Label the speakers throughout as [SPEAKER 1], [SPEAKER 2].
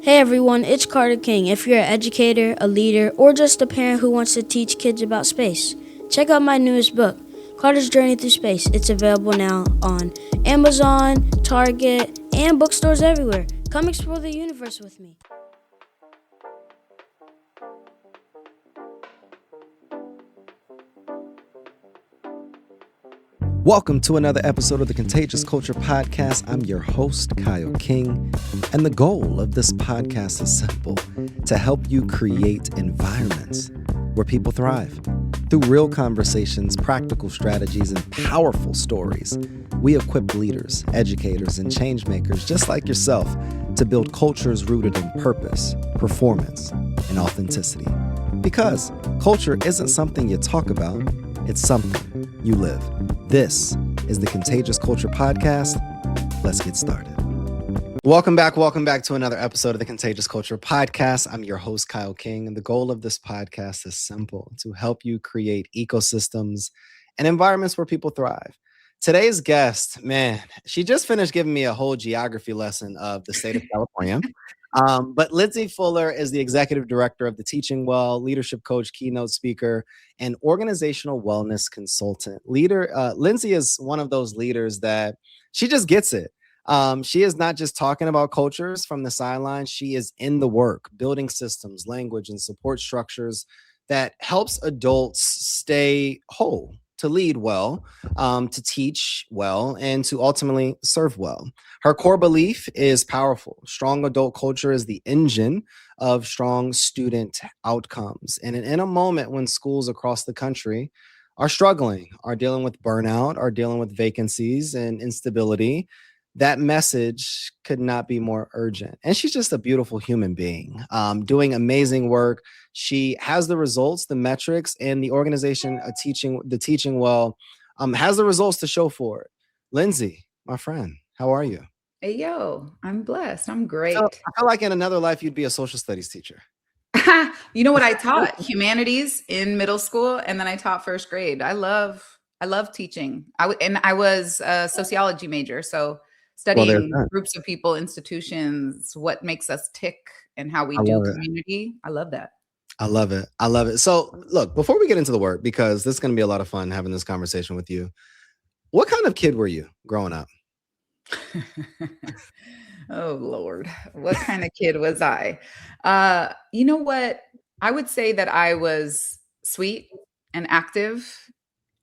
[SPEAKER 1] Hey everyone, it's Carter King. If you're an educator, a leader, or just a parent who wants to teach kids about space, check out my newest book, Carter's Journey Through Space. It's available now on Amazon, Target, and bookstores everywhere. Come explore the universe with me.
[SPEAKER 2] Welcome to another episode of the Contagious Culture Podcast. I'm your host, Kyle King, and the goal of this podcast is simple: to help you create environments where people thrive. Through real conversations, practical strategies, and powerful stories, we equip leaders, educators, and change makers just like yourself to build cultures rooted in purpose, performance, and authenticity. Because culture isn't something you talk about, it's something you live. This is the Contagious Culture Podcast. Let's get started. Welcome back to another episode of the Contagious Culture Podcast. I'm your host, Kyle King, and the goal of this podcast is simple: to help you create ecosystems and environments where people thrive. Today's guest, man, she just finished giving me a whole geography lesson of the state of California. But Lindsey Fuller is the executive director of the Teaching Well, leadership coach, keynote speaker, and organizational wellness consultant. Lindsey is one of those leaders that she just gets it. She is not just talking about cultures from the sidelines. She is in the work, building systems, language, and support structures that helps adults stay whole, to lead well, to teach well, and to ultimately serve well. Her core belief is powerful. Strong adult culture is the engine of strong student outcomes. And in a moment when schools across the country are struggling, are dealing with burnout, are dealing with vacancies and instability, that message could not be more urgent. And she's just a beautiful human being, doing amazing work. She has the results, the metrics, and the organization Teaching Well has the results to show for it. Lindsey, my friend, how are you?
[SPEAKER 3] Hey, yo, I'm blessed. I'm
[SPEAKER 2] So
[SPEAKER 3] great.
[SPEAKER 2] I feel like in another life you'd be a social studies teacher.
[SPEAKER 3] You know what I taught? Humanities in middle school, and then I taught first grade. I love teaching. I was a sociology major, so
[SPEAKER 2] Well, there's
[SPEAKER 3] studying
[SPEAKER 2] that.
[SPEAKER 3] groups of people, institutions, what makes us tick, and how we
[SPEAKER 2] I
[SPEAKER 3] do
[SPEAKER 2] love it.
[SPEAKER 3] community. I love that.
[SPEAKER 2] I love it. I love it. So look, before we get into the work, because this is going to be a lot of fun having this conversation with you. What kind of kid were you growing up?
[SPEAKER 3] Oh Lord, what kind of kid was I? You know what? I would say that I was sweet and active.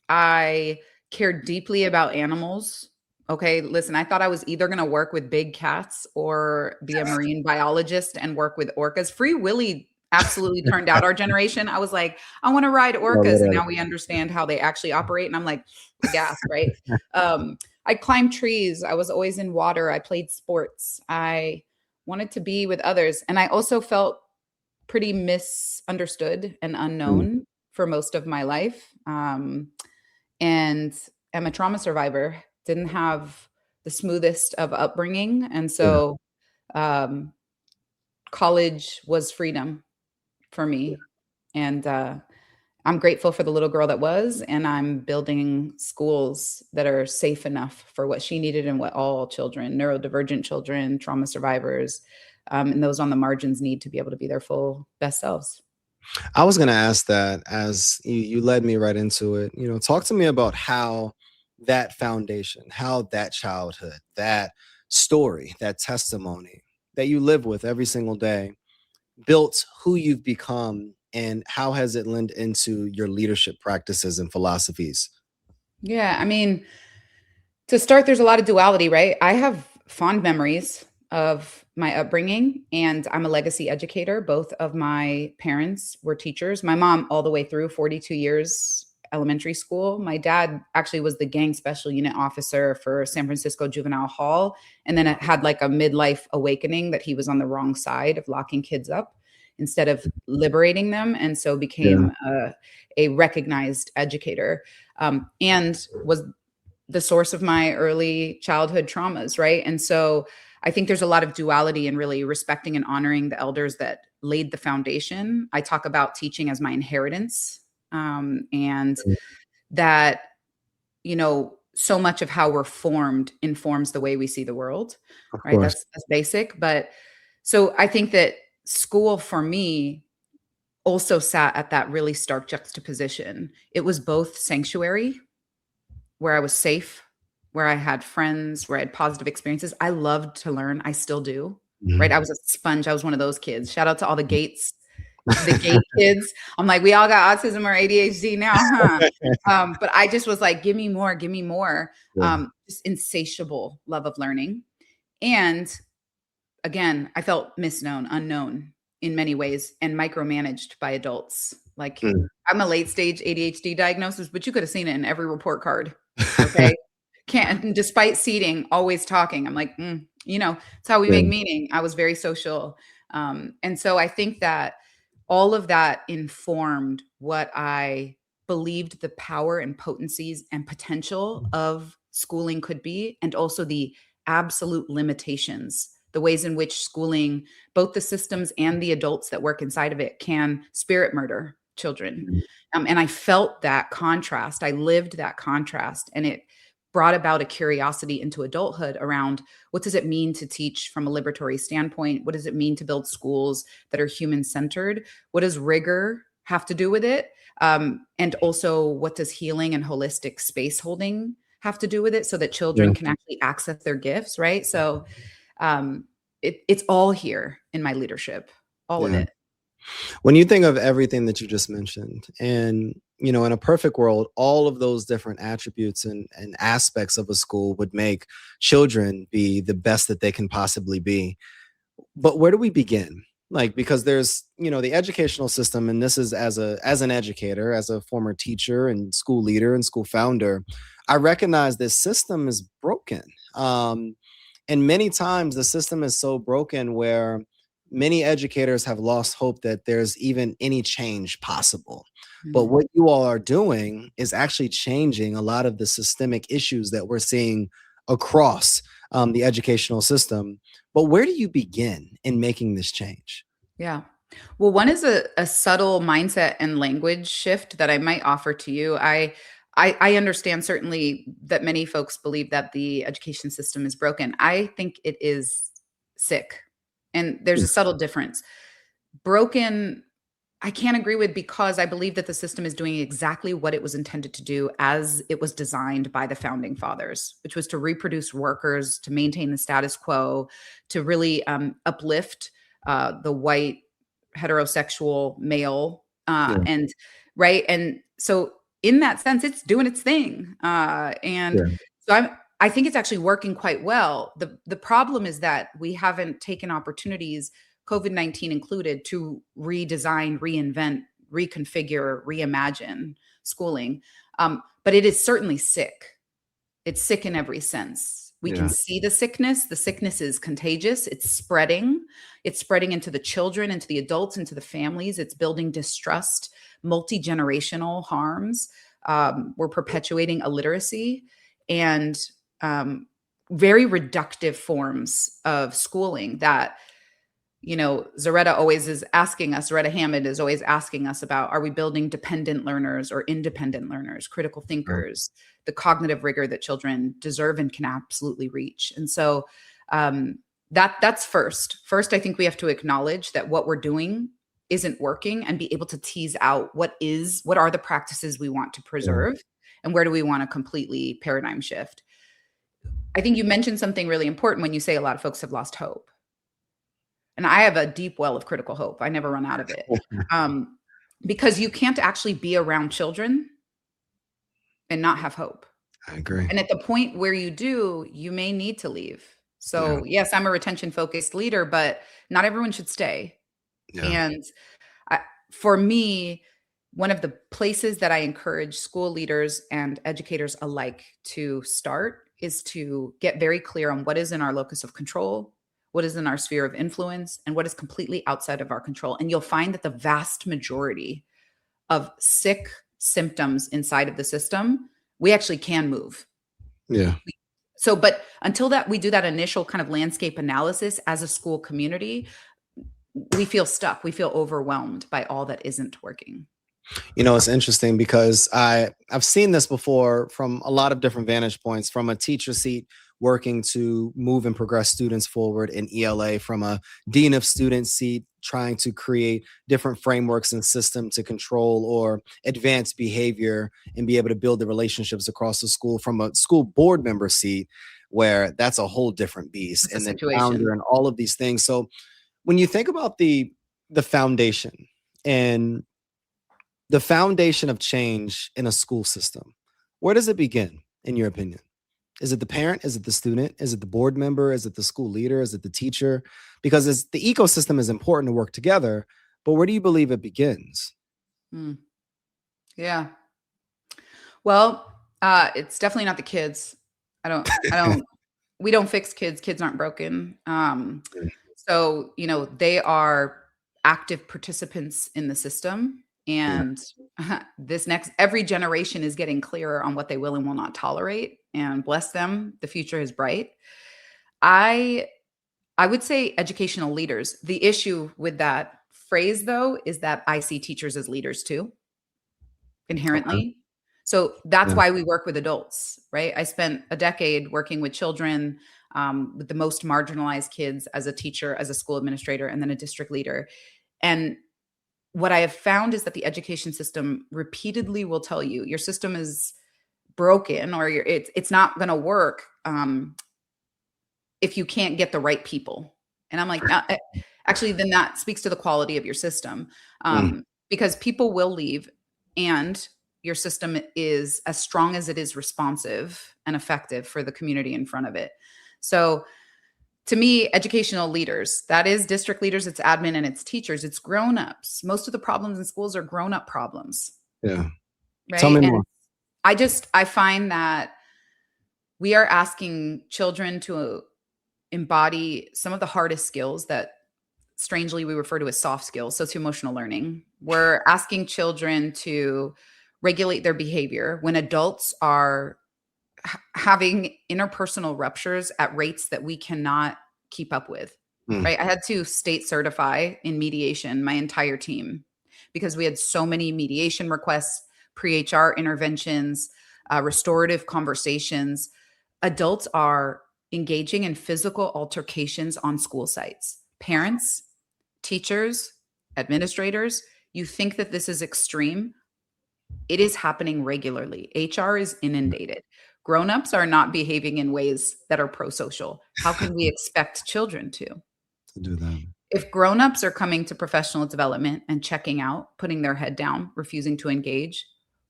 [SPEAKER 3] I cared deeply about animals. Okay, listen, I thought I was either going to work with big cats or be a marine biologist and work with orcas. Free Willy absolutely turned out our generation. I was like, I want to ride
[SPEAKER 2] No,
[SPEAKER 3] orcas. And
[SPEAKER 2] literally.
[SPEAKER 3] now we understand how they actually operate. And I'm like, gasp, right? I climbed trees. I was always in water. I played sports. I wanted to be with others. And I also felt pretty misunderstood and
[SPEAKER 2] Mm,
[SPEAKER 3] unknown for most of my life. And am a trauma survivor. Didn't have the smoothest of upbringing, and
[SPEAKER 2] yeah.
[SPEAKER 3] so um, college was freedom for me. And I'm grateful for the little girl that was, and I'm building schools that are safe enough for what she needed and what all children, neurodivergent children, trauma survivors, and those on the margins need to be able to be their full best selves.
[SPEAKER 2] I was going to ask that as you led me right into it. Talk to me about how that foundation, how that childhood, that story, that testimony that you live with every single day built who you've become, and how has it lent into your leadership practices and philosophies?
[SPEAKER 3] Yeah, I mean, to start, there's a lot of duality, right? I have fond memories of my upbringing, and I'm a legacy educator. Both of my parents were teachers. My mom, all the way through 42 years elementary school. My dad actually was the gang special unit officer for San Francisco Juvenile Hall. And then it had like a midlife awakening that he was on the wrong side of locking kids up instead of liberating them. And so
[SPEAKER 2] Yeah.
[SPEAKER 3] became a recognized educator, and was the source of my early childhood traumas, right? And so I think there's a lot of duality in really respecting and honoring the elders that laid the foundation. I talk about teaching as my inheritance, and that, so much of how we're formed informs the way we see the world,
[SPEAKER 2] Of
[SPEAKER 3] right?
[SPEAKER 2] course.
[SPEAKER 3] That's basic. But So I think that school for me also sat at that really stark juxtaposition. It was both sanctuary, where I was safe, where I had friends, where I had positive experiences. I loved to learn. I still do, right? I
[SPEAKER 2] Mhm.
[SPEAKER 3] was a sponge. I was one of those kids. Shout out to all the gate kids. I'm like, we all got autism or ADHD now, huh? But I just was like, give me more, give me more.
[SPEAKER 2] Yeah.
[SPEAKER 3] Just insatiable love of learning. And again, I felt misknown, unknown in many ways, and micromanaged by adults. Like,
[SPEAKER 2] Mm.
[SPEAKER 3] I'm a late stage ADHD diagnosis, but you could have seen it in every report card. Okay. Can't, and despite seating, always talking. I'm like, it's how we
[SPEAKER 2] Yeah.
[SPEAKER 3] make meaning. I was very social. And so I think that all of that informed what I believed the power and potencies and potential of schooling could be, and also the absolute limitations, the ways in which schooling, both the systems and the adults that work inside of it, can spirit murder children.
[SPEAKER 2] Mm.
[SPEAKER 3] And I felt that contrast. I lived that contrast, and it brought about a curiosity into adulthood around what does it mean to teach from a liberatory standpoint? What does it mean to build schools that are human centered? What does rigor have to do with it? And also, what does healing and holistic space holding have to do with it so that
[SPEAKER 2] Yeah.
[SPEAKER 3] children can actually access their gifts, right? So it's all here in my leadership, all of
[SPEAKER 2] Yeah.
[SPEAKER 3] it.
[SPEAKER 2] When you think of everything that you just mentioned, and in a perfect world, all of those different attributes and aspects of a school would make children be the best that they can possibly be. But where do we begin? Like, because there's, the educational system, and this is as an educator, as a former teacher and school leader and school founder, I recognize this system is broken. And many times the system is so broken where many educators have lost hope that there's even any change possible. But
[SPEAKER 3] Mm.
[SPEAKER 2] what you all are doing is actually changing a lot of the systemic issues that we're seeing across the educational system. But where do you begin in making this change?
[SPEAKER 3] Yeah. Well, one is a subtle mindset and language shift that I might offer to you. I understand certainly that many folks believe that the education system is broken. I think it is sick. And there's a subtle difference. Broken, I can't agree with, because I believe that the system is doing exactly what it was intended to do as it was designed by the founding fathers, which was to reproduce workers, to maintain the status quo, to really uplift the white heterosexual male,
[SPEAKER 2] Yeah,
[SPEAKER 3] and right. And so in that sense, it's doing its thing. And
[SPEAKER 2] yeah,
[SPEAKER 3] so I think it's actually working quite well. The problem is that we haven't taken opportunities, COVID-19 included, to redesign, reinvent, reconfigure, reimagine schooling. But it is certainly sick. It's sick in every sense. We can
[SPEAKER 2] yeah,
[SPEAKER 3] see the sickness. The sickness is contagious. It's spreading. It's spreading into the children, into the adults, into the families. It's building distrust, multi-generational harms. We're perpetuating illiteracy and very reductive forms of schooling that, Zaretta Hammond is always asking us about, are we building dependent learners or independent learners, critical
[SPEAKER 2] yeah,
[SPEAKER 3] thinkers, the cognitive rigor that children deserve and can absolutely reach. And so that's first. First, I think we have to acknowledge that what we're doing isn't working and be able to tease out what are the practices we want to
[SPEAKER 2] yeah.
[SPEAKER 3] preserve and where do we want to completely paradigm shift. I think you mentioned something really important when you say a lot of folks have lost hope. And I have a deep well of critical hope. I never run out of it. Because you can't actually be around children and not have hope.
[SPEAKER 2] I agree.
[SPEAKER 3] And at the point where you do, you may need to leave.
[SPEAKER 2] Yeah,
[SPEAKER 3] So, yes, I'm a retention focused leader, but not everyone should stay.
[SPEAKER 2] yeah,
[SPEAKER 3] And I, for me, one of the places that I encourage school leaders and educators alike to start is to get very clear on what is in our locus of control, what is in our sphere of influence, and what is completely outside of our control. And you'll find that the vast majority of sick symptoms inside of the system, we actually can move.
[SPEAKER 2] yeah.
[SPEAKER 3] So, but until that, we do that initial kind of landscape analysis as a school community, we feel stuck. We feel overwhelmed by all that isn't working.
[SPEAKER 2] It's interesting because I've seen this before from a lot of different vantage points. From a teacher seat, working to move and progress students forward in ELA, from a dean of students seat, trying to create different frameworks and systems to control or advance behavior and be able to build the relationships across the school, from a school board member seat, where that's a whole different beast, and then founder and all of these things. So when you think about the foundation and the foundation of change in a school system, where does it begin, in your opinion? Is it the parent? Is it the student? Is it the board member? Is it the school leader? Is it the teacher? Because the ecosystem is important to work together, but where do you believe it begins?
[SPEAKER 3] Yeah. Well, it's definitely not the kids. We don't fix kids. Kids aren't broken. So, they are active participants in the system. And every generation is getting clearer on what they will and will not tolerate, and bless them. The future is bright. I would say educational leaders. The issue with that phrase, though, is that I see teachers as leaders too, inherently. Okay. So that's why we work with adults, right? I spent a decade working with children, with the most marginalized kids, as a teacher, as a school administrator, and then a district leader. And what I have found is that the education system repeatedly will tell you your system is broken, or it's not going to work if you can't get the right people. And I'm like, actually, then that speaks to the quality of your system, because people will leave, and your system is as strong as it is responsive and effective for the community in front of it. So to me, educational leaders, that is district leaders, it's admin, and it's teachers, it's grown-ups. Most of the problems in schools are grown-up problems.
[SPEAKER 2] Yeah.
[SPEAKER 3] Right.
[SPEAKER 2] Tell me more.
[SPEAKER 3] I find that we are asking children to embody some of the hardest skills that strangely we refer to as soft skills, socio-emotional learning. We're asking children to regulate their behavior when adults are having interpersonal ruptures at rates that we cannot keep up with, right? I had to state certify in mediation my entire team because we had so many mediation requests, pre-HR interventions, restorative conversations. Adults are engaging in physical altercations on school sites. Parents, teachers, administrators, you think that this is extreme. It is happening regularly. HR is inundated. Grown-ups are not behaving in ways that are pro-social. How can we expect children to
[SPEAKER 2] do that?
[SPEAKER 3] If grown-ups are coming to professional development and checking out, putting their head down, refusing to engage,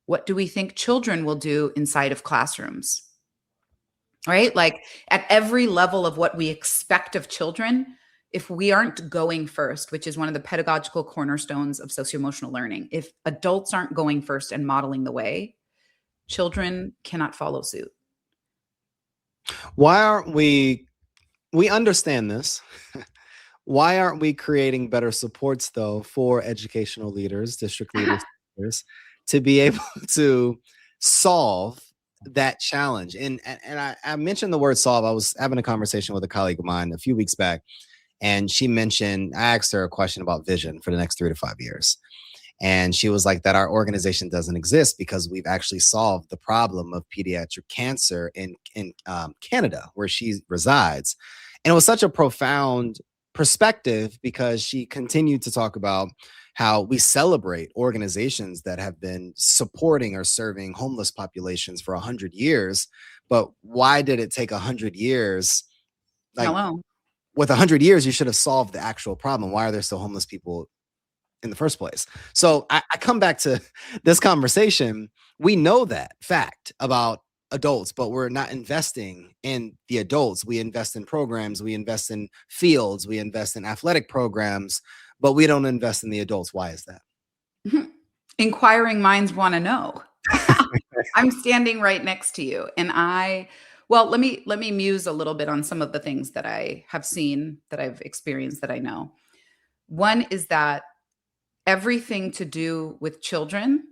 [SPEAKER 3] what do we think children will do inside of classrooms? Right? Like at every level of what we expect of children, if we aren't going first, which is one of the pedagogical cornerstones of socio-emotional learning, if adults aren't going first and modeling the way, children cannot follow suit.
[SPEAKER 2] Why aren't we understand this. Why aren't we creating better supports, though, for educational leaders, district leaders, to be able to solve that challenge? And I mentioned the word solve. I was having a conversation with a colleague of mine a few weeks back, and she mentioned, I asked her a question about vision for the next 3 to 5 years. And she was like, that our organization doesn't exist because we've actually solved the problem of pediatric cancer in Canada, where she resides. And it was such a profound perspective because she continued to talk about how we celebrate organizations that have been supporting or serving homeless populations for 100 years. But why did it take 100 years? Like, with 100 years, you should have solved the actual problem. Why are there still homeless people in the first place? So I come back to this conversation. We know that fact about adults, but we're not investing in the adults. We invest in programs, we invest in fields, we invest in athletic programs, but we don't invest in the adults. Why is that?
[SPEAKER 3] Inquiring minds want to know. I'm standing right next to you. And let me muse a little bit on some of the things that I have seen, that I've experienced, that I know. One is that everything to do with children,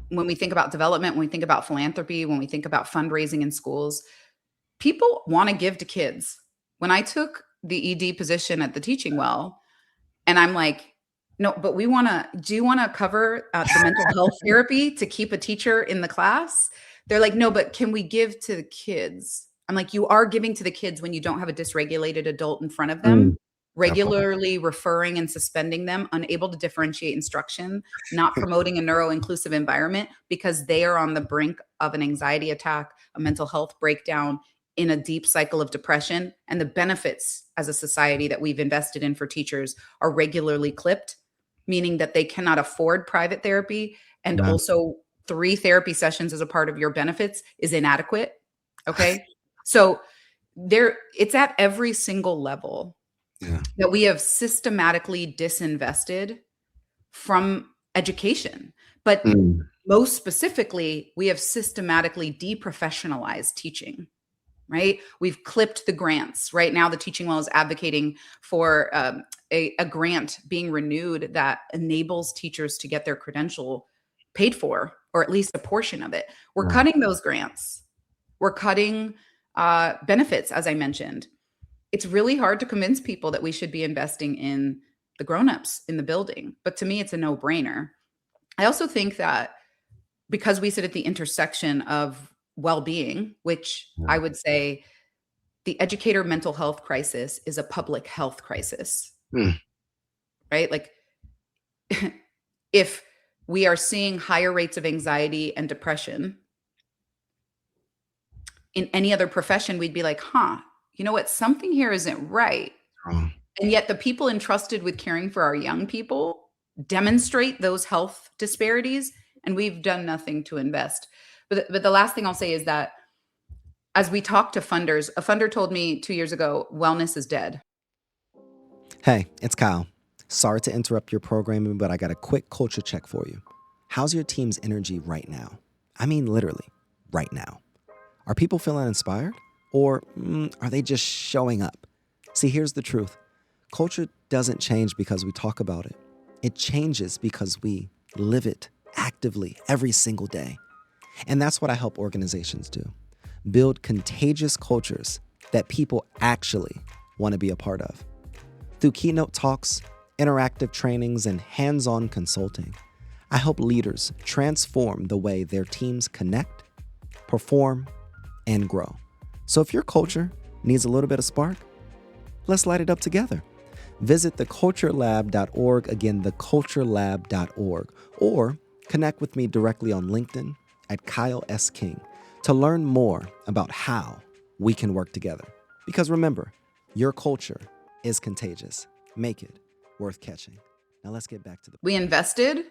[SPEAKER 3] when we think about development, when we think about philanthropy, when we think about fundraising in schools, people want to give to kids. When I took the ED position at the Teaching Well, and I'm like, no, but do you want to cover the mental health therapy to keep a teacher in the class? They're like, no, but can we give to the kids? I'm like, you are giving to the kids when you don't have a dysregulated adult in front of them,
[SPEAKER 2] Mm, that part.
[SPEAKER 3] regularly referring and suspending them, unable to differentiate instruction, not promoting a neuro-inclusive environment because they are on the brink of an anxiety attack, a mental health breakdown, in a deep cycle of depression. And the benefits as a society that we've invested in for teachers are regularly clipped, meaning that they cannot afford private therapy. And
[SPEAKER 2] Yeah.
[SPEAKER 3] also 3 therapy sessions as a part of your benefits is inadequate. Okay. So it's at every single level
[SPEAKER 2] Yeah.
[SPEAKER 3] that we have systematically disinvested from education. But
[SPEAKER 2] Mm,
[SPEAKER 3] most specifically, we have systematically deprofessionalized teaching, right? We've clipped the grants. Right now, the Teaching Well is advocating for a grant being renewed that enables teachers to get their credential paid for, or at least a portion of it. We're
[SPEAKER 2] yeah.
[SPEAKER 3] cutting those grants. We're cutting benefits, as I mentioned. It's really hard to convince people that we should be investing in the grownups in the building. But to me, it's a no-brainer. I also think that because we sit at the intersection of well-being, which
[SPEAKER 2] Yeah.
[SPEAKER 3] I would say the educator mental health crisis is a public health crisis,
[SPEAKER 2] Mm,
[SPEAKER 3] right? Like if we are seeing higher rates of anxiety and depression in any other profession, we'd be like, you know what? Something here isn't right.
[SPEAKER 2] wrong.
[SPEAKER 3] And yet the people entrusted with caring for our young people demonstrate those health disparities, and we've done nothing to invest. But the last thing I'll say is that as we talk to funders, a funder told me 2 years ago, wellness is dead.
[SPEAKER 2] Hey, it's Kyle. Sorry to interrupt your programming, but I got a quick culture check for you. How's your team's energy right now? I mean, literally, right now. Are people feeling inspired? Or are they just showing up? See, here's the truth. Culture doesn't change because we talk about it. It changes because we live it actively every single day. And that's what I help organizations do. Build contagious cultures that people actually want to be a part of. Through keynote talks, interactive trainings, and hands-on consulting, I help leaders transform the way their teams connect, perform, and grow. So if your culture needs a little bit of spark, let's light it up together. Visit theculturelab.org, again, theculturelab.org, or connect with me directly on LinkedIn at Kyle S. King to learn more about how we can work together. Because remember, your culture is contagious. Make it worth catching. Now let's get back to the...
[SPEAKER 3] We invested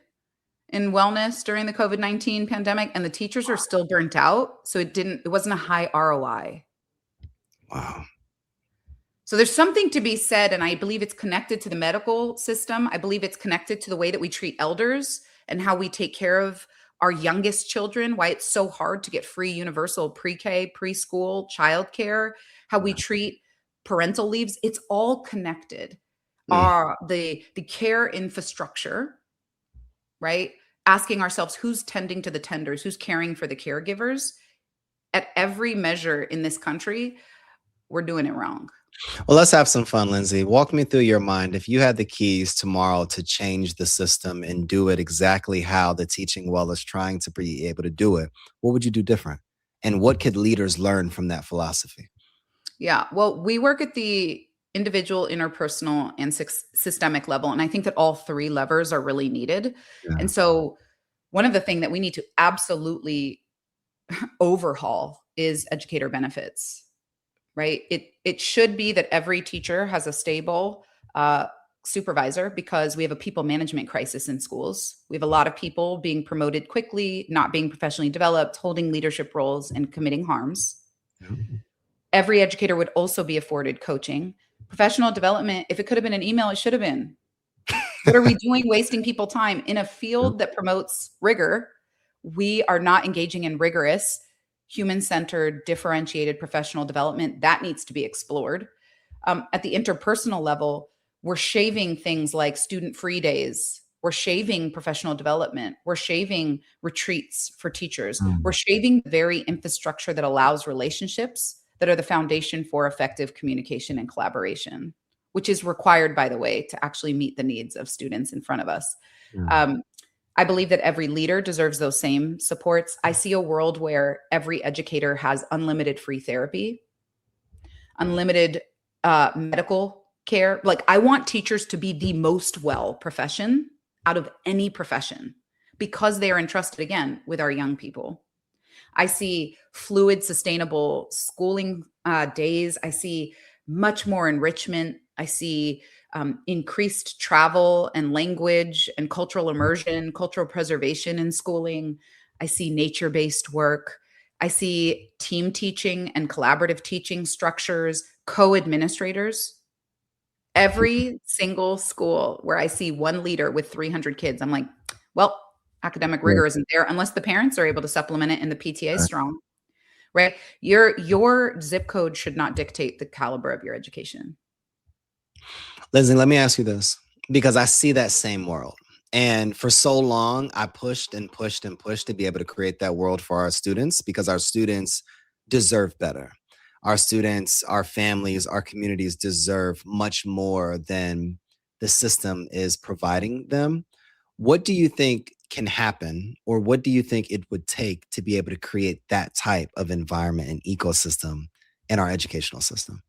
[SPEAKER 3] in wellness during the COVID-19 pandemic, and the teachers are still burnt out. So it wasn't a high ROI.
[SPEAKER 2] Wow.
[SPEAKER 3] So there's something to be said, and I believe it's connected to the medical system. I believe it's connected to the way that we treat elders and how we take care of our youngest children, why it's so hard to get free universal pre-K, preschool, childcare, how we treat parental leaves. It's all connected. The care infrastructure, right? Asking ourselves who's tending to the tenders, who's caring for the caregivers. At every measure in this country, we're doing it wrong.
[SPEAKER 2] Well, let's have some fun, Lindsey. Walk me through your mind. If you had the keys tomorrow to change the system and do it exactly how the Teaching Well is trying to be able to do it, what would you do different? And what could leaders learn from that philosophy?
[SPEAKER 3] Yeah, well, we work at the individual, interpersonal, and systemic level. And I think that all 3 levers are really needed.
[SPEAKER 2] Yeah.
[SPEAKER 3] And so one of the things that we need to absolutely overhaul is educator benefits. Right? It should be that every teacher has a stable supervisor, because we have a people management crisis in schools. We have a lot of people being promoted quickly, not being professionally developed, holding leadership roles, and committing harms.
[SPEAKER 2] Yeah.
[SPEAKER 3] Every educator would also be afforded coaching. Professional development, if it could have been an email, it should have been. What are we doing wasting people time in a field that promotes rigor? We are not engaging in rigorous, human-centered, differentiated professional development. That needs to be explored. At the interpersonal level, we're shaving things like student-free days. We're shaving professional development. We're shaving retreats for teachers. We're shaving the very infrastructure that allows relationships that are the foundation for effective communication and collaboration, which is required, by the way, to actually meet the needs of students in front of us. I believe that every leader deserves those same supports. I see a world where every educator has unlimited free therapy. unlimited medical care. Like, I want teachers to be the most well profession out of any profession because they are entrusted again with our young people. I see fluid, sustainable schooling days. I see much more enrichment. I see increased travel and language and cultural immersion, cultural preservation in schooling. I see nature-based work. I see team teaching and collaborative teaching structures, co-administrators. Every single school where I see one leader with 300 kids, I'm like, well, academic
[SPEAKER 2] Yeah.
[SPEAKER 3] rigor isn't there unless the parents are able to supplement it and the PTA is strong, right? Your zip code should not dictate the caliber of your education.
[SPEAKER 2] Lindsey, let me ask you this, because I see that same world. And for so long, I pushed and pushed and pushed to be able to create that world for our students because our students deserve better. Our students, our families, our communities deserve much more than the system is providing them. What do you think can happen, or what do you think it would take to be able to create that type of environment and ecosystem in our educational system?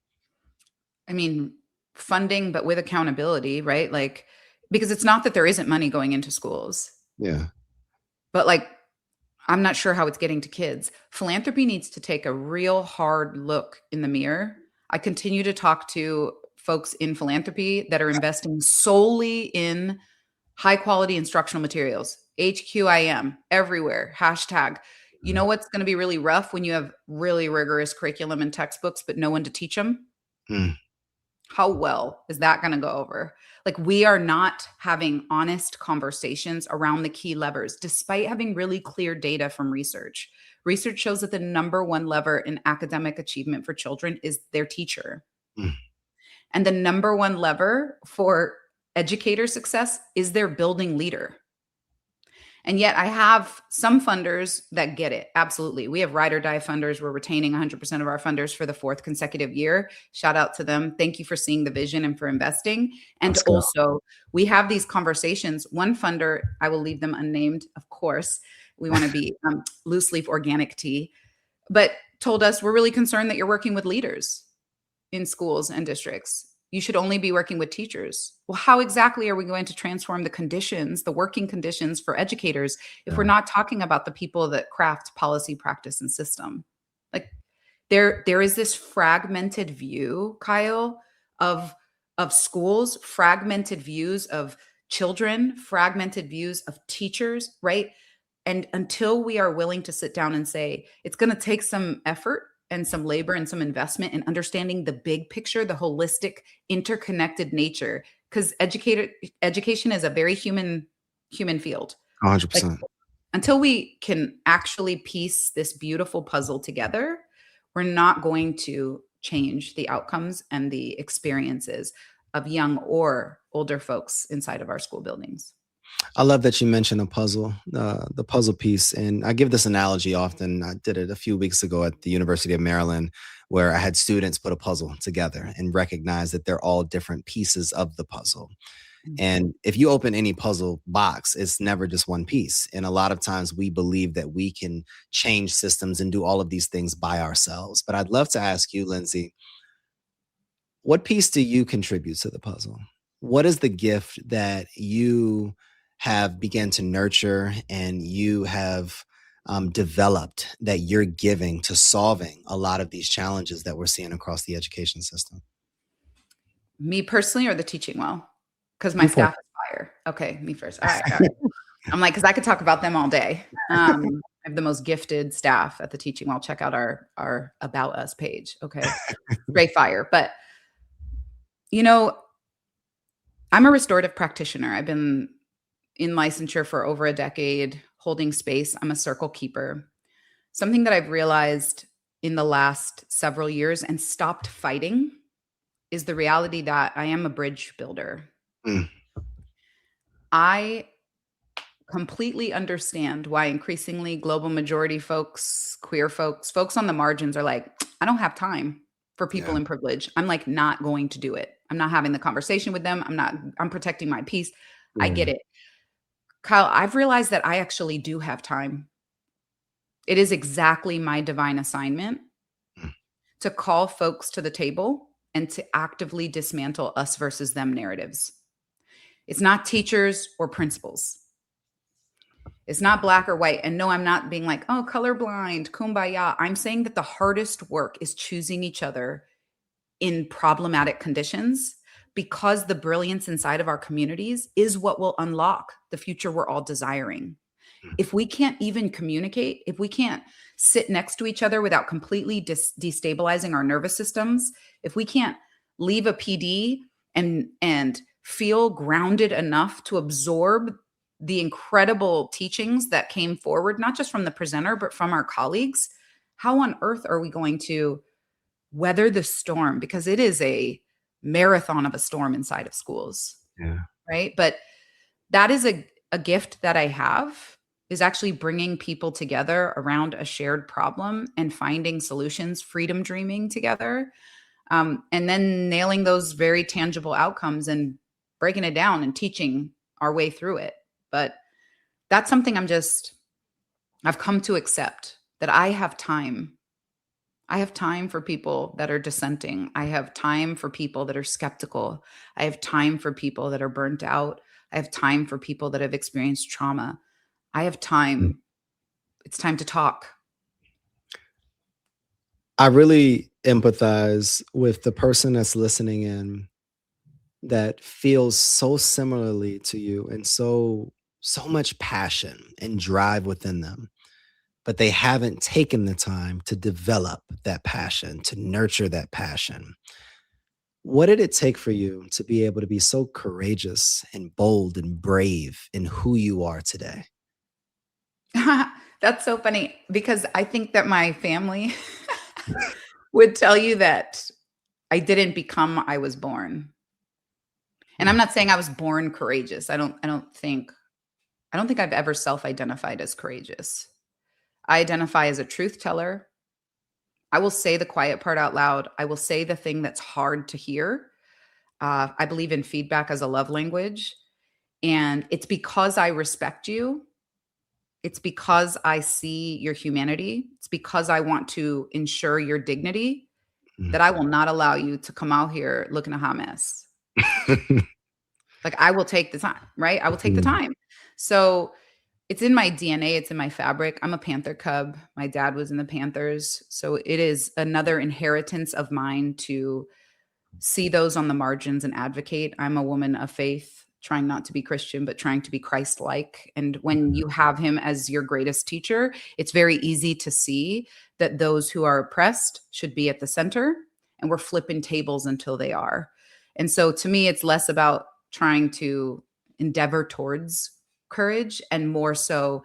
[SPEAKER 3] I mean, funding, but with accountability, right? Like, because it's not that there isn't money going into schools,
[SPEAKER 2] Yeah.
[SPEAKER 3] but like, I'm not sure how it's getting to kids. Philanthropy needs to take a real hard look in the mirror. I continue to talk to folks in philanthropy that are investing solely in high quality instructional materials, HQIM everywhere, hashtag. You know what's going to be really rough when you have really rigorous curriculum and textbooks, but no one to teach them?
[SPEAKER 2] Mm.
[SPEAKER 3] How well is that going to go over? Like, we are not having honest conversations around the key levers, despite having really clear data from research. Research shows that the number one lever in academic achievement for children is their teacher.
[SPEAKER 2] Mm.
[SPEAKER 3] And the number one lever for educator success is their building leader. And yet I have some funders that get it. Absolutely. We have ride or die funders. We're retaining 100% of our funders for the fourth consecutive year. Shout out to them. Thank you for seeing the vision and for investing. And
[SPEAKER 2] Let's go.
[SPEAKER 3] also, we have these conversations. One funder, I will leave them unnamed, of course. We want to be loose leaf organic tea, but told us, we're really concerned that you're working with leaders in schools and districts. You should only be working with teachers. Well, how exactly are we going to transform the conditions, the working conditions for educators, if we're not talking about the people that craft policy, practice, and system? Like, there is this fragmented view, Kyle, of schools, fragmented views of children, fragmented views of teachers, right? And until we are willing to sit down and say, it's going to take some effort and some labor and some investment in understanding the big picture, the holistic, interconnected nature, because education is a very human field.
[SPEAKER 2] 100%.
[SPEAKER 3] Like, until we can actually piece this beautiful puzzle together, we're not going to change the outcomes and the experiences of young or older folks inside of our school buildings.
[SPEAKER 2] I love that you mentioned a puzzle, the puzzle piece. And I give this analogy often. I did it a few weeks ago at the University of Maryland, where I had students put a puzzle together and recognize that they're all different pieces of the puzzle. And if you open any puzzle box, it's never just one piece. And a lot of times we believe that we can change systems and do all of these things by ourselves. But I'd love to ask you, Lindsey, what piece do you contribute to the puzzle? What is the gift that you have begun to nurture and you have developed that you're giving to solving a lot of these challenges that we're seeing across the education system?
[SPEAKER 3] Me personally, or the teaching well? Because my staff is fire. Okay, me first. All right. I'm like, because I could talk about them all day. I have the most gifted staff at the teaching well. Check out our About Us page. Okay, great fire. But, you know, I'm a restorative practitioner. I've been in licensure for over a decade, holding space. I'm a circle keeper. Something that I've realized in the last several years and stopped fighting is the reality that I am a bridge builder.
[SPEAKER 2] Mm.
[SPEAKER 3] I completely understand why increasingly global majority folks, queer folks on the margins are like, I don't have time for people in privilege. I'm like, not going to do it. I'm not having the conversation with them. I'm protecting my peace. I get it. Kyle, I've realized that I actually do have time. It is exactly my divine assignment to call folks to the table and to actively dismantle us versus them narratives. It's not teachers or principals. It's not black or white. And no, I'm not being like, oh, colorblind, kumbaya. I'm saying that the hardest work is choosing each other in problematic conditions, because the brilliance inside of our communities is what will unlock the future we're all desiring. If we can't even communicate, if we can't sit next to each other without completely destabilizing our nervous systems, if we can't leave a PD and feel grounded enough to absorb the incredible teachings that came forward, not just from the presenter, but from our colleagues, how on earth are we going to weather the storm? Because it is a marathon of a storm inside of schools.
[SPEAKER 2] Yeah.
[SPEAKER 3] Right. But that is a gift that I have, is actually bringing people together around a shared problem and finding solutions, freedom dreaming together, and then nailing those very tangible outcomes and breaking it down and teaching our way through it. But that's something I've come to accept, that I have time. I have time for people that are dissenting. I have time for people that are skeptical. I have time for people that are burnt out. I have time for people that have experienced trauma. I have time. It's time to talk.
[SPEAKER 2] I really empathize with the person that's listening in that feels so similarly to you, and so much passion and drive within them, but they haven't taken the time to develop that passion, to nurture that passion. What did it take for you to be able to be so courageous and bold and brave in who you are today?
[SPEAKER 3] That's so funny, because I think that my family would tell you that I didn't become, I was born. And I'm not saying I was born courageous. I don't think I've ever self-identified as courageous. I identify as a truth teller. I will say the quiet part out loud. I will say the thing that's hard to hear. I believe in feedback as a love language. And it's because I respect you. It's because I see your humanity. It's because I want to ensure your dignity that I will not allow you to come out here looking a hot mess. Like, I will take the time, right? I will take the time. So it's in my DNA. It's in my fabric. I'm a Panther cub. My dad was in the Panthers. So it is another inheritance of mine to see those on the margins and advocate. I'm a woman of faith, trying not to be Christian, but trying to be Christ-like. And when you have him as your greatest teacher, it's very easy to see that those who are oppressed should be at the center, and we're flipping tables until they are. And so to me, it's less about trying to endeavor towards courage and more so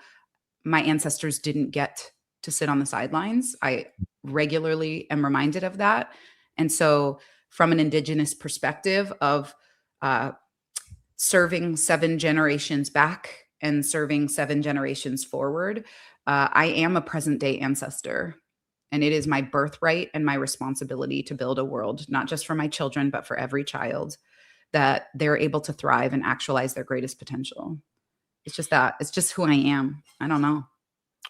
[SPEAKER 3] my ancestors didn't get to sit on the sidelines. I regularly am reminded of that. And so from an Indigenous perspective of serving 7 generations back and serving 7 generations forward, I am a present day ancestor. And it is my birthright and my responsibility to build a world, not just for my children, but for every child, that they're able to thrive and actualize their greatest potential. It's just that. It's just who I am. I don't know.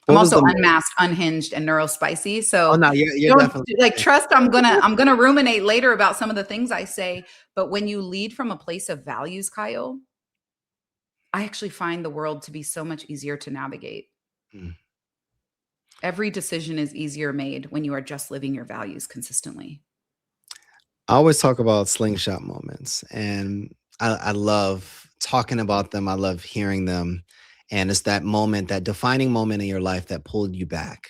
[SPEAKER 3] I'm also unmasked, unhinged, and neurospicy. So
[SPEAKER 2] no, you're definitely
[SPEAKER 3] like trust. I'm gonna ruminate later about some of the things I say. But when you lead from a place of values, Kyle, I actually find the world to be so much easier to navigate. Every decision is easier made when you are just living your values consistently.
[SPEAKER 2] I always talk about slingshot moments, and I love talking about them. I love hearing them. And it's that moment, that defining moment in your life that pulled you back,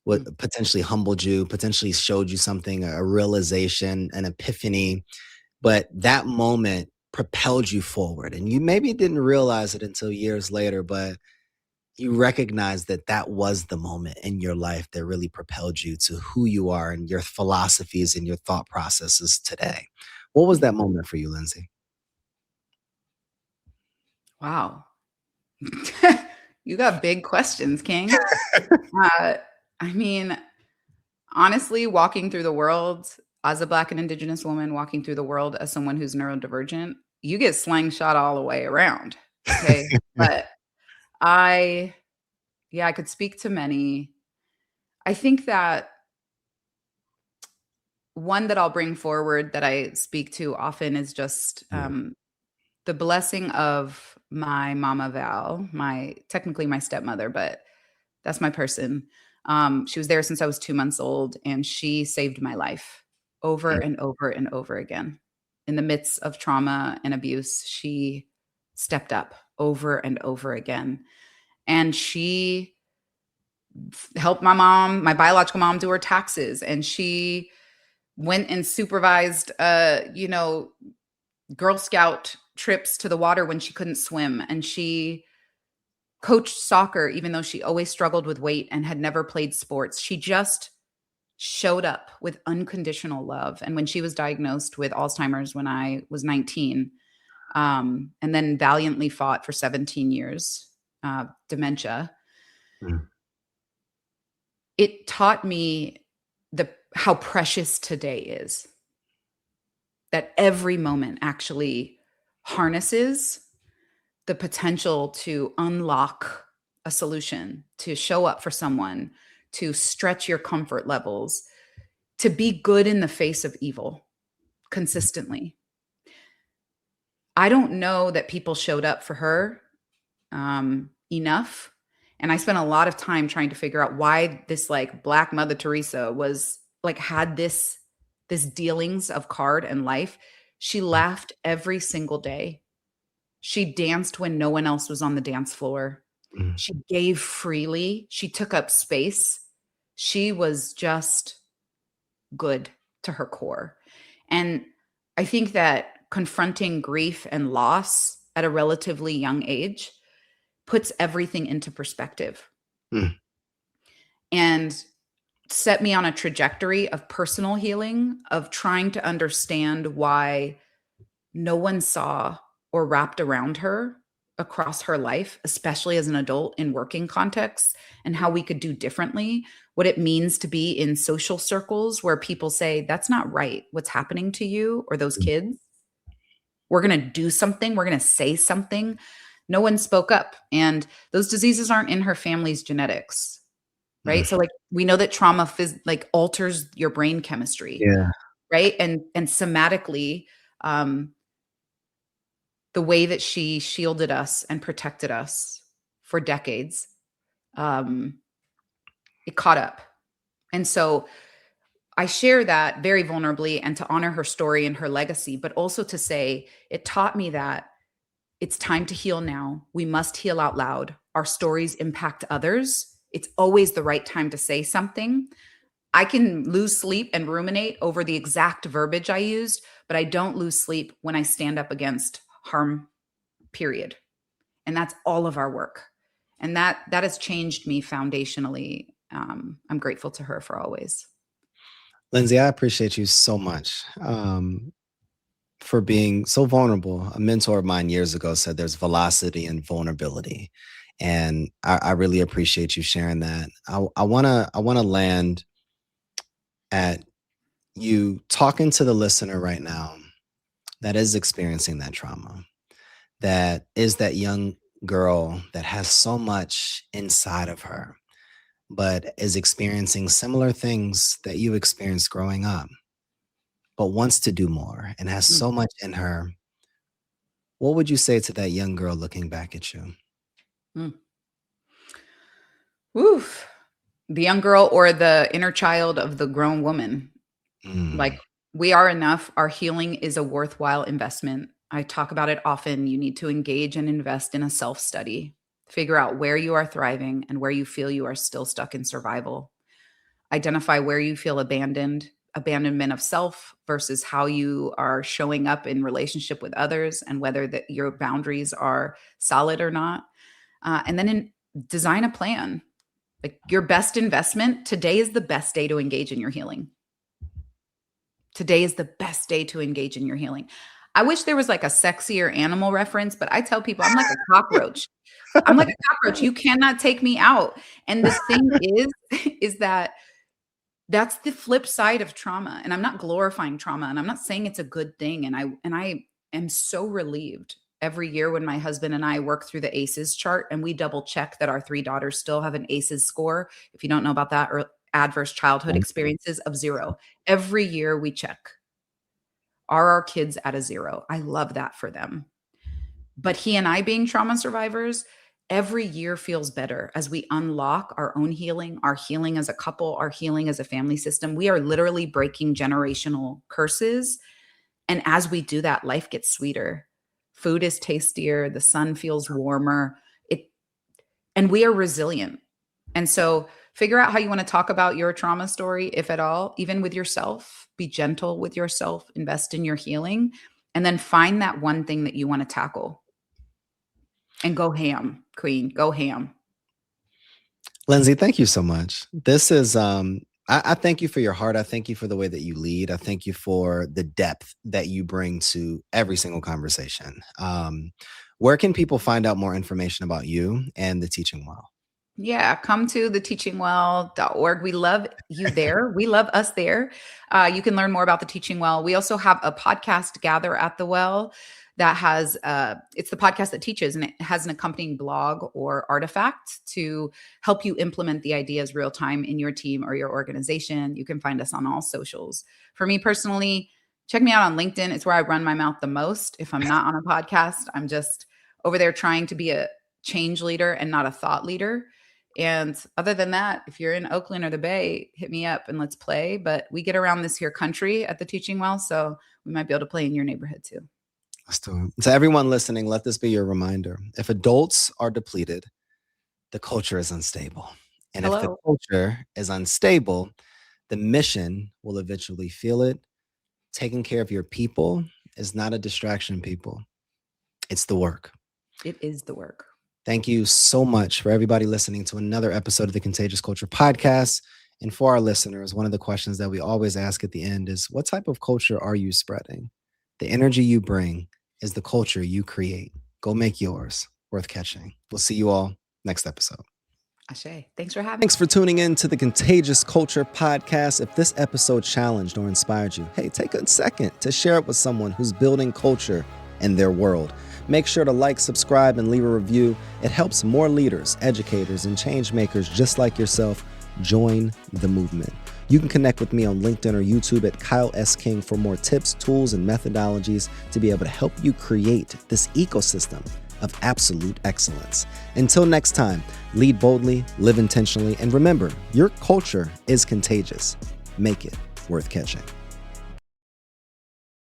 [SPEAKER 2] what potentially humbled you, potentially showed you something, a realization, an epiphany. But that moment propelled you forward. And you maybe didn't realize it until years later, but you recognize that that was the moment in your life that really propelled you to who you are and your philosophies and your thought processes today. What was that moment for you, Lindsey?
[SPEAKER 3] Wow. You got big questions, King. I mean, honestly, walking through the world as a Black and Indigenous woman, walking through the world as someone who's neurodivergent, you get slang shot all the way around. Okay. But I could speak to many. I think that one that I'll bring forward that I speak to often is just the blessing of my mama Val, technically my stepmother, but that's my person. She was there since I was 2 months old, and she saved my life over and over and over again. In the midst of trauma and abuse, she stepped up over and over again. And she helped my mom, my biological mom, do her taxes. And she went and supervised, Girl Scout trips to the water when she couldn't swim. And she coached soccer, even though she always struggled with weight and had never played sports. She just showed up with unconditional love. And when she was diagnosed with Alzheimer's when I was 19, and then valiantly fought for 17 years, dementia, it taught me how precious today is. That every moment actually harnesses the potential to unlock a solution, to show up for someone, to stretch your comfort levels, to be good in the face of evil consistently. I don't know that people showed up for her enough. And I spent a lot of time trying to figure out why this like Black Mother Teresa was like, had this dealings of card and life. She laughed every single day. She danced when no one else was on the dance floor. She gave freely. She took up space. She was just good to her core. And I think that confronting grief and loss at a relatively young age puts everything into perspective and set me on a trajectory of personal healing, of trying to understand why no one saw or wrapped around her across her life, especially as an adult in working contexts, and how we could do differently, what it means to be in social circles where people say, that's not right, what's happening to you or those kids. We're going to do something. We're going to say something. No one spoke up. And those diseases aren't in her family's genetics, right? So like we know that trauma alters your brain chemistry, right? And somatically, the way that she shielded us and protected us for decades, it caught up. And so I share that very vulnerably and to honor her story and her legacy, but also to say it taught me that it's time to heal now. We must heal out loud. Our stories impact others. It's always the right time to say something. I can lose sleep and ruminate over the exact verbiage I used, but I don't lose sleep when I stand up against harm, period. And that's all of our work. And that has changed me foundationally. I'm grateful to her for always.
[SPEAKER 2] Lindsey, I appreciate you so much for being so vulnerable. A mentor of mine years ago said there's velocity and vulnerability. And I really appreciate you sharing that. I wanna land at you talking to the listener right now that is experiencing that trauma, that is that young girl that has so much inside of her, but is experiencing similar things that you experienced growing up, but wants to do more and has so much in her. What would you say to that young girl looking back at you?
[SPEAKER 3] Oof. The young girl or the inner child of the grown woman. Like, we are enough. Our healing is a worthwhile investment. I talk about it often. You need to engage and invest in a self-study. Figure out where you are thriving and where you feel you are still stuck in survival. Identify where you feel abandonment of self versus how you are showing up in relationship with others, and whether that your boundaries are solid or not. And then design a plan. Like, your best investment, today is the best day to engage in your healing. Today is the best day to engage in your healing. I wish there was like a sexier animal reference, but I tell people I'm like a cockroach. I'm like a cockroach. You cannot take me out. And the thing is that that's the flip side of trauma. And I'm not glorifying trauma, and I'm not saying it's a good thing. And I am so relieved every year when my husband and I work through the ACEs chart and we double check that our 3 daughters still have an ACEs score. If you don't know about that, adverse childhood experiences of 0. Every year we check, are our kids at a 0? I love that for them. But he and I being trauma survivors, every year feels better as we unlock our own healing, our healing as a couple, our healing as a family system. We are literally breaking generational curses. And as we do that, life gets sweeter. Food is tastier. The sun feels warmer. And we are resilient. And so figure out how you want to talk about your trauma story, if at all, even with yourself. Be gentle with yourself, invest in your healing, and then find that one thing that you want to tackle. And go ham, queen, go ham.
[SPEAKER 2] Lindsey, thank you so much. This is, I thank you for your heart. I thank you for the way that you lead. I thank you for the depth that you bring to every single conversation. Where can people find out more information about you and the Teaching Well?
[SPEAKER 3] Yeah, come to theteachingwell.org. We love you there. We love us there. You can learn more about the Teaching Well. We also have a podcast, Gather at the Well, that has, it's the podcast that teaches, and it has an accompanying blog or artifact to help you implement the ideas real time in your team or your organization. You can find us on all socials. For me personally, check me out on LinkedIn. It's where I run my mouth the most. If I'm not on a podcast, I'm just over there trying to be a change leader and not a thought leader. And other than that, if you're in Oakland or the Bay, hit me up and let's play. But we get around this here country at the Teaching Well, so we might be able to play in your neighborhood too.
[SPEAKER 2] Let's do it. To everyone listening, let this be your reminder. If adults are depleted, the culture is unstable. And if the culture is unstable, the mission will eventually feel it. Taking care of your people is not a distraction, people. It's the work.
[SPEAKER 3] It is the work.
[SPEAKER 2] Thank you so much for everybody listening to another episode of the Contagious Culture Podcast. And for our listeners, one of the questions that we always ask at the end is, what type of culture are you spreading? The energy you bring is the culture you create. Go make yours worth catching. We'll see you all next episode.
[SPEAKER 3] Ashe. Thanks for having me.
[SPEAKER 2] Thanks for tuning in to the Contagious Culture Podcast. If this episode challenged or inspired you, hey, take a second to share it with someone who's building culture in their world. Make sure to like, subscribe, and leave a review. It helps more leaders, educators, and change makers just like yourself join the movement. You can connect with me on LinkedIn or YouTube at Kyle S. King for more tips, tools, and methodologies to be able to help you create this ecosystem of absolute excellence. Until next time, lead boldly, live intentionally, and remember, your culture is contagious. Make it worth catching.